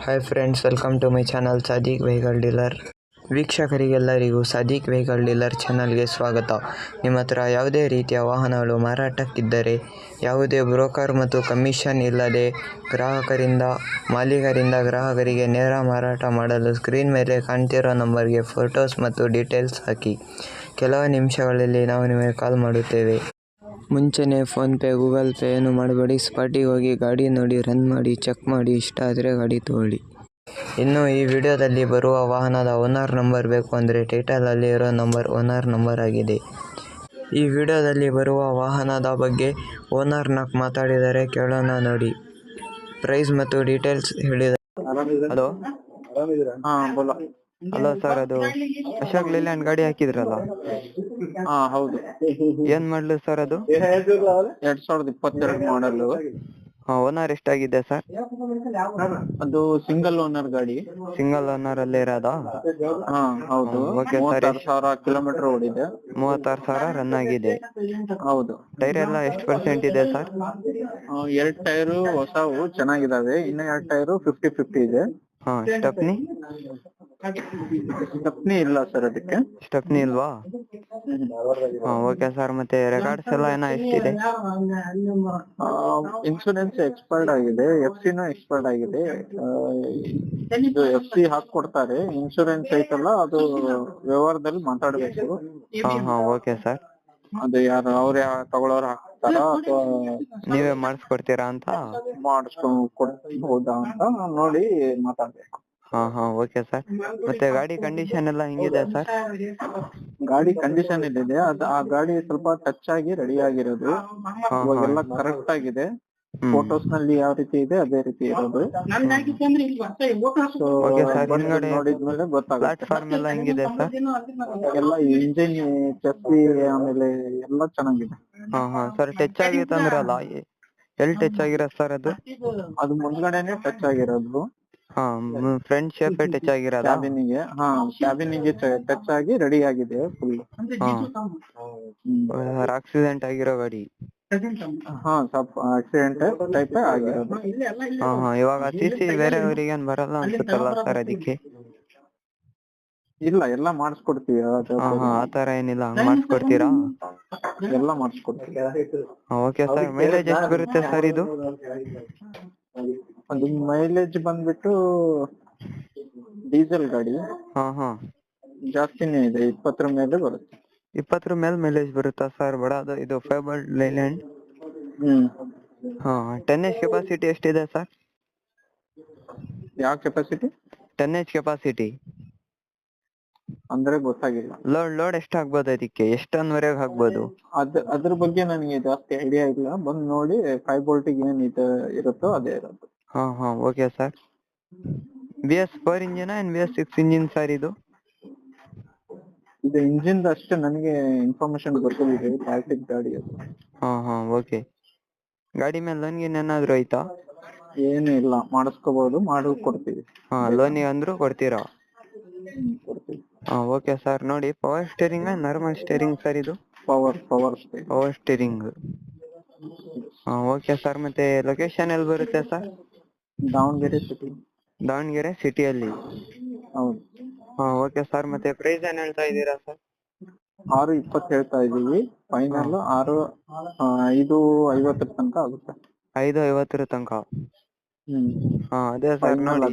Hi friends, welcome to my channel Sadiq vehicle dealer. ವೀಕ್ಷಕರಿಗೆಲ್ಲರಿಗೂ Sadiq vehicle dealer ಚಾನಲ್ಗೆ ಸ್ವಾಗತ. ನಿಮ್ಮ ಹತ್ರ ಯಾವುದೇ ರೀತಿಯ ವಾಹನಗಳು ಮಾರಾಟಕ್ಕಿದ್ದರೆ, ಯಾವುದೇ ಬ್ರೋಕರ್ ಮತ್ತು ಕಮಿಷನ್ ಇಲ್ಲದೆ ಮಾಲೀಕರಿಂದ ಗ್ರಾಹಕರಿಗೆ ನೇರ ಮಾರಾಟ ಮಾಡಲು ಸ್ಕ್ರೀನ್ ಮೇಲೆ ಕಾಣ್ತಿರೋ ನಂಬರ್ಗೆ ಫೋಟೋಸ್ ಮತ್ತು ಡೀಟೇಲ್ಸ್ ಹಾಕಿ. ಕೆಲವು ನಿಮಿಷಗಳಲ್ಲಿ ನಾವು ನಿಮಗೆ ಕಾಲ್ ಮಾಡುತ್ತೇವೆ. ಮುಂಚೆನೇ ಫೋನ್ಪೇ, ಗೂಗಲ್ ಪೇ ಏನು ಮಾಡಬೇಡಿ. ಸ್ಪಾಟಿಗೆ ಹೋಗಿ ಗಾಡಿ ನೋಡಿ, ರನ್ ಮಾಡಿ, ಚೆಕ್ ಮಾಡಿ, ಇಷ್ಟ ಆದರೆ ಗಾಡಿ ತಗೊಳ್ಳಿ. ಇನ್ನು ಈ ವಿಡಿಯೋದಲ್ಲಿ ಬರುವ ವಾಹನದ ಓನರ್ ನಂಬರ್ ಬೇಕು ಅಂದರೆ ಟೈಟಲಲ್ಲಿ ಇರೋ ನಂಬರ್ ಓನರ್ ನಂಬರ್ ಆಗಿದೆ. ಈ ವಿಡಿಯೋದಲ್ಲಿ ಬರುವ ವಾಹನದ ಬಗ್ಗೆ ಓನರ್ನ ಮಾತಾಡಿದರೆ ಕೇಳೋಣ ನೋಡಿ. ಪ್ರೈಸ್ ಮತ್ತು ಡೀಟೇಲ್ಸ್ ಹೇಳಿದ್ದಾರೆ. ಹಲೋ ಹಲೋ ಸರ್, ಅದು ಅಶೋಕ್ ಲೇಲ್ಯಾಂಡ್ ಗಾಡಿ ಹಾಕಿದ್ರಲ್ಲ, ಹೌದು. ಏನ್ ಮಾಡಲು ಸರ್ ಅದು? 2022 ಮಾಡಲ್. ಓನರ್ ಎಷ್ಟಾಗಿದೆ ಸರ್? ಅದು ಸಿಂಗಲ್ ಓನರ್ ಗಾಡಿ. ಸಿಂಗಲ್ ಓನರ್ ಅಲ್ಲೇ ಇರೋದಾ? ಹೌದು. Okay sir. 36,000 ಕಿಲೋಮೀಟರ್ ಓಡಿದೆ. 36,000 ರನ್ ಆಗಿದೆ. ಹೌದು. ಟೈರ್ ಎಲ್ಲ ಎಷ್ಟು ಪರ್ಸೆಂಟ್ ಇದೆ ಸರ್? 2 ಟೈರು ಹೊಸವು ಚೆನ್ನಾಗಿದಾವೆ, ಇನ್ನು 2 ಟೈರು 50-50 ಇದೆ. ಸ್ಟೆಪ್ನಿ ಇಲ್ಲ ಸರ್, ಅದಕ್ಕೆ ಸ್ಟೆಪ್ನಿ ಇಲ್ವಾ? Okay sir. ಮತ್ತೆ ರೆಕಾರ್ಡ್ಸ್ ಎಲ್ಲ ಎಷ್ಟಿದೆ? ಇನ್ಶೂರೆನ್ಸ್ ಎಕ್ಸ್ಪೈರ್ಡ್ ಆಗಿದೆ, FC ನೂ ಎಕ್ಸ್ಪೈರ್ಡ್ ಆಗಿದೆ. ಇದು FC ಹಾಕೊಡ್ತಾರೆ, ಇನ್ಶೂರೆನ್ಸ್ ಐತಲ್ಲ ಅದು ವ್ಯವಹಾರದಲ್ಲಿ ಮಾತಾಡ್ಬೇಕು. Okay sir. ಅದು ಯಾರು ಅವ್ರ ತಗೊಳ್ಳೋರು ಹಾಕ್ತಾರ ಅಥವಾ ನೀವೇ ಮಾಡಿಸ್ಕೊಡ್ತೀರಾ ಅಂತ? ಮಾಡಿಸ್ಕೊಡ್ಬಹುದಾ ಅಂತ ನೋಡಿ ಮಾತಾಡ್ಬೇಕು. Okay sir. ಮತ್ತೆ ಗಾಡಿ ಕಂಡೀಷನ್ ಎಲ್ಲ ಹೆಂಗಿದೆ ಸರ್? ಗಾಡಿ ಕಂಡೀಷನ್ ಇದೆ. ಆ ಗಾಡಿ ಸ್ವಲ್ಪ ಟಚ್ ಆಗಿ ರೆಡಿ ಆಗಿರೋದು, ಇವಾಗೆಲ್ಲ ಕರೆಕ್ಟ್ ಆಗಿದೆ. ಫೋಟೋಸ್ ನಲ್ಲಿ ಯಾವ ರೀತಿ ಇದೆ ಅದೇ ರೀತಿ ಇರೋದು. ನೋಡಿದ್ಮೇಲೆ ಗೊತ್ತಾಗುತ್ತೆ. ಪ್ಲಾಟ್ಫಾರ್ಮ್ ಎಲ್ಲ ಹೆಂಗಿದೆ ಸರ್? ಎಲ್ಲ ಇಂಜಿನ್, ಚೆಸ್ಸಿ, ಆಮೇಲೆ ಎಲ್ಲ ಚೆನ್ನಾಗಿದೆ. ಸರ್, ಟಚ್ ಆಗಿತ್ತು ಅಂದ್ರಲ್ಲ, ಎಲ್ಲಿ ಟಚ್ ಆಗಿರೋದು ಸರ್ ಅದು? ಅದು ಮುಂದ್ಗಡೆನೆ ಟಚ್ ಆಗಿರೋದು. ಫ್ರಂಟ್ ಶೇಪ್ ಟಚ್ ಆಗಿರೋದಾ? ಕ್ಯಾಬಿನಿಗೆ ಟಚ್ ಆಗಿ ರೆಡಿ ಆಗಿದೆ ಫುಲ್. ಆಕ್ಸಿಡೆಂಟ್ ಆಗಿರೋ ಗಾಡಿ? ಸ್ವಲ್ಪ ಆಕ್ಸಿಡೆಂಟ್ ಟೈಪ್ ಆಗಿರೋದು. ಇವಾಗ CC ಬೇರೆಯವರಿಗೆ ಬರಲ್ಲ ಅನ್ಸುತ್ತಲ್ಲ ಸರ್ ಅದಕ್ಕೆ? ಇಲ್ಲ, ಎಲ್ಲ ಮಾಡಿಸ್ಕೊಡ್ತೀವಿ. ಆತರ ಏನಿಲ್ಲ, ಮಾಡಿಸ್ಕೊಡ್ತೀರಾ? ಎಲ್ಲ ಮಾಡಿಸ್ಕೊಡ್ತೀವಿ. Okay sir. ಮೈಲೇಜ್ ಎಷ್ಟು ಬರುತ್ತೆ ಸರ್ ಇದು? ಅದು ಮೈಲೇಜ್ ಬಂದ್ಬಿಟ್ಟು ಡೀಸೆಲ್ ಗಾಡಿ ಜಾಸ್ತಿನೇ ಇದೆ, 20 ಮೇಲೆ ಬರುತ್ತೆ. 20 ಮೇಲೆ ಮೈಲೇಜ್ ಬರುತ್ತಾ ಸರ್? ಬಡದು ಇದು ಫೇಬರ್ ಲೈಲ್ಯಾಂಡ್. 10H ಕೆಪಾಸಿಟಿ ಎಷ್ಟಿದೆ ಸರ್? ಯಾವ ಕೆಪಾಸಿಟಿ? 10H ಕೆಪಾಸಿಟಿ ಅಂದ್ರೆ ಗೊತ್ತಾಗಿಲ್ಲ. ಲೋಡ್ ಎಷ್ಟು ಆಗ್ಬೋದು ಅದಕ್ಕೆ? ಎಷ್ಟೊಂದವರೆಗೆ ಹಾಕ್ಬೋದು? ಅದ್ರ ಬಗ್ಗೆ ನನಗೆ ಜಾಸ್ತಿ ಐಡಿಯಾ ಇಲ್ಲ. ಬಂದ್ ನೋಡಿ 5 ವೋಲ್ಟಿಗೆ ಏನ್ ಇರುತ್ತೋ ಅದೇ ಇರೋದು. Okay sir. BS4 ಇಂಜಿನ್ ಏನ್ BS6 ಇಂಜಿನ್ ಸರ್ ಇದು? ಇದು ಇಂಜಿನ್ ಅಷ್ಟೇ ನನಗೆ ಇನ್ಫಾರ್ಮೇಶನ್ ಗೊತ್ತಿದೆ. ಪ್ಲಾಸ್ಟಿಕ್ ಗಾಡಿ ಅದು. ಓಕೆ. ಗಾಡಿ ಮೇಲೆ ಲೋನ್ ಗಿನ್ ಏನಾದ್ರು ಐತಾ? ಏನು ಇಲ್ಲ, ಮಾಡಿಸ್ಕೋಬಹುದು, ಮಾಡಿ ಕೊಡ್ತೀವಿ. ಲೋನಿಗೆ ಅಂದ್ರೂ ಕೊಡ್ತೀರಾ? Okay sir. ನೋಡಿ, power steering normal steering sir ಇದು? Power steering. Okay sir. ಮತ್ತೆ ಲೊಕೇಶನ್ ಎಲ್ಲಿ ಬರುತ್ತೆ ಸರ್? ದಾವಣಗೆರೆ ಸಿಟಿಯಲ್ಲಿ? ಹೌದು. Okay sir. ಮತ್ತೆ ಪ್ರೈಸ್ ಏನ್ ಹೇಳ್ತಾ ಇದ್ದೀರಾ ಸರ್? 620 ಹೇಳ್ತಾ ಇದೀವಿ. ಫೈನಲ್ 550 ತನಕ ಆಗುತ್ತೆ. 550 ತನಕ? ಅದೇ ಸರ್. ನೋಡಿ,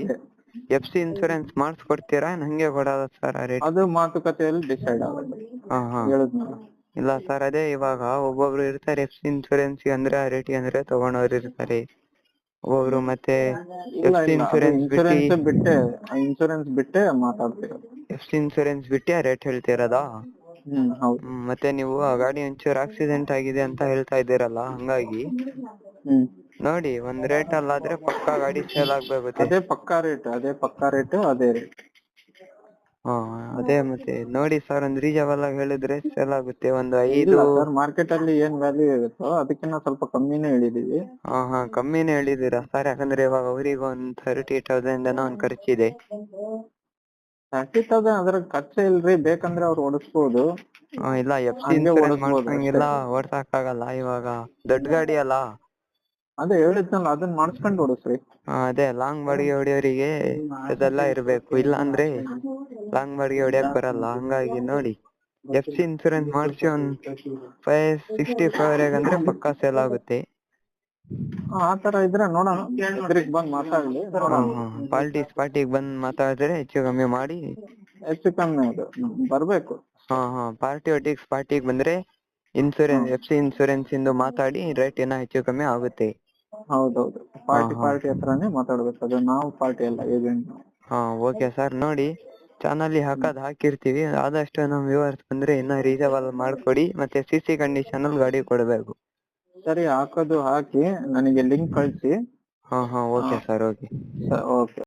FC ಇನ್ಸೂರೆನ್ಸ್ ಮಾಡಿಸ್ಕೊಡ್ತೀರಾ ಹಂಗೆ ಕೊಡೋದ ಸರ್? ಅದು ಮಾತುಕತೆಯಲ್ಲಿ ಡಿಸೈಡ್ ಆಗುತ್ತೆ. ಇಲ್ಲ ಸರ್, ಅದೇ ಇವಾಗ ಒಬ್ಬೊಬ್ರು ಇರ್ತಾರೆ FC ಇನ್ಸೂರೆನ್ಸ್ ಅಂದ್ರೆ ಆ ರೇಟ್ ಅಂದ್ರೆ ತಗೊಂಡವ್ರು ಇರ್ತಾರೆ. ಒಬ್ಬೊಬ್ರು ಮತ್ತೆ FC ಇನ್ಸೂರೆನ್ಸ್ ಬಿಟ್ಟೆ ಮಾತಾಡ್ತೀರ? FC ಇನ್ಸೂರೆನ್ಸ್ ಬಿಟ್ಟು ಆ ರೇಟ್ ಹೇಳ್ತಿರೋದಾ? ಮತ್ತೆ ನೀವು ಆ ಗಾಡಿ ಒಂಚೂರು ಆಕ್ಸಿಡೆಂಟ್ ಆಗಿದೆ ಅಂತ ಹೇಳ್ತಾ ಇದ್ದೀರಲ್ಲ, ಹಂಗಾಗಿ ನೋಡಿ ಒಂದ್ ರೇಟ್ ಅಲ್ಲಾದ್ರೆ ಪಕ್ಕಾ ಗಾಡಿ ಸೇಲ್ ಆಗ್ಬೇಕಾಗುತ್ತೆ. ಅದೇ ಪಕ್ಕಾ ರೇಟ್. ಅದೇ ಮತ್ತೆ ನೋಡಿ ಸರ್, ಒಂದ್ ರೀಸನಬಲ್ ಆಗಿ ಹೇಳಿದ್ರೆ ಸೇಲ್ ಆಗುತ್ತೆ. ಒಂದು 5 ಮಾರ್ಕೆಟ್ ಅಲ್ಲಿ ಏನ್ ವ್ಯಾಲ್ಯೂ ಇರುತ್ತೋ ಅದಕ್ಕಿಂತ ಸ್ವಲ್ಪ ಕಮ್ಮಿನೇ ಹೇಳಿದೀವಿ. ಕಮ್ಮಿನೇ ಹೇಳಿದೀರಾ ಸರ್? ಯಾಕಂದ್ರೆ ಇವಾಗ ಅವ್ರಿಗೆ ಒಂದ್ 30,000 ಏನೋ ಒಂದ್ ಖರ್ಚಿದೆ. 30,000 ಅದ್ರ ಖರ್ಚು ಇಲ್ರಿ, ಬೇಕಂದ್ರೆ ಅವ್ರು ಓಡಿಸ್ಬೋದು. ಇಲ್ಲ, FC ಇನ್ಸೂರೆನ್ಸ್ ಮಾಡ್ಸಂಗಿಲ್ಲ, ಓಡ್ಸಕ್ಕಾಗಲ್ಲ. ಇವಾಗ ದೊಡ್ಡ ಗಾಡಿ ಅಲ್ಲ, ಅದೇ ಹೇಳಿದ್ನಲ್ಲ ಅದನ್ನ ಮಾಡಿಸ್ಕೊಂಡು ಓಡಿಸ್ರಿ. ಅದೇ ಲಾಂಗ್ ಬಾಡಿಗೆ ಹೊಡಿಯೋರಿಗೆ ಇದೆಲ್ಲ ಇರ್ಬೇಕು, ಇಲ್ಲ ಅಂದ್ರೆ ಲಾಂಗ್ ಬಾಡಿಗೆ ಹೊಡಿಯಕ್ ಬರಲ್ಲ. ಹಂಗಾಗಿ ನೋಡಿ FC ಇನ್ಸೂರೆನ್ಸ್ ಮಾಡಿಸಿ ಒಂದ್ 565 ಅಂದ್ರೆ ಪಕ್ಕಾ ಸೇಲ್ ಆಗುತ್ತೆ. ಆ ತರ ಇದ್ರೆ ನೋಡೋಣ, ಎದುರಿಗೆ ಬಂದ್ ಮಾತಾಡ್ಲಿ ನೋಡೋಣ. ಪಾರ್ಟಿಗೆ ಬಂದ್ ಮಾತಾಡಿದ್ರೆ ಹೆಚ್ಚು ಕಮ್ಮಿ ಮಾಡಿ. ಹೆಚ್ಚು ಕಮ್ಮಿ ಅದು ಬರ್ಬೇಕು. ಪಾರ್ಟಿಗೆ ಬಂದ್ರೆ ಇನ್ಸೂರೆನ್ಸ್ FC ಇನ್ಸೂರೆನ್ಸ್ ಇಂದು ಮಾತಾಡಿ ರೇಟ್ ಏನೋ ಹೆಚ್ಚು ಕಮ್ಮಿ ಆಗುತ್ತೆ. ಹೌದೌದು, ಪಾರ್ಟಿ ಹತ್ರನೇ ಮಾತಾಡ್ಬೇಕು, ಅದು ನಾವು ಪಾರ್ಟಿ ಅಲ್ಲ, ಏಜೆಂಟ್. ಓಕೆ ಸರ್, ನೋಡಿ ಚಾನಲ್ ಹಾಕಿರ್ತೀವಿ, ಆದಷ್ಟು ನಮ್ ವ್ಯೂವರ್ಸ್ ಬಂದ್ರೆ ಇನ್ನ ರೀಸನಬಲ್ ಮಾಡ್ಕೊಡಿ, ಮತ್ತೆ CC ಕಂಡೀಷನ್ ಅಲ್ಲಿ ಗಾಡಿ ಕೊಡ್ಬೇಕು. ಸರಿ, ಹಾಕೋದು ಹಾಕಿ ನನಗೆ ಲಿಂಕ್ ಕಳಿಸಿ. Okay sir, okay. ಓಕೆ.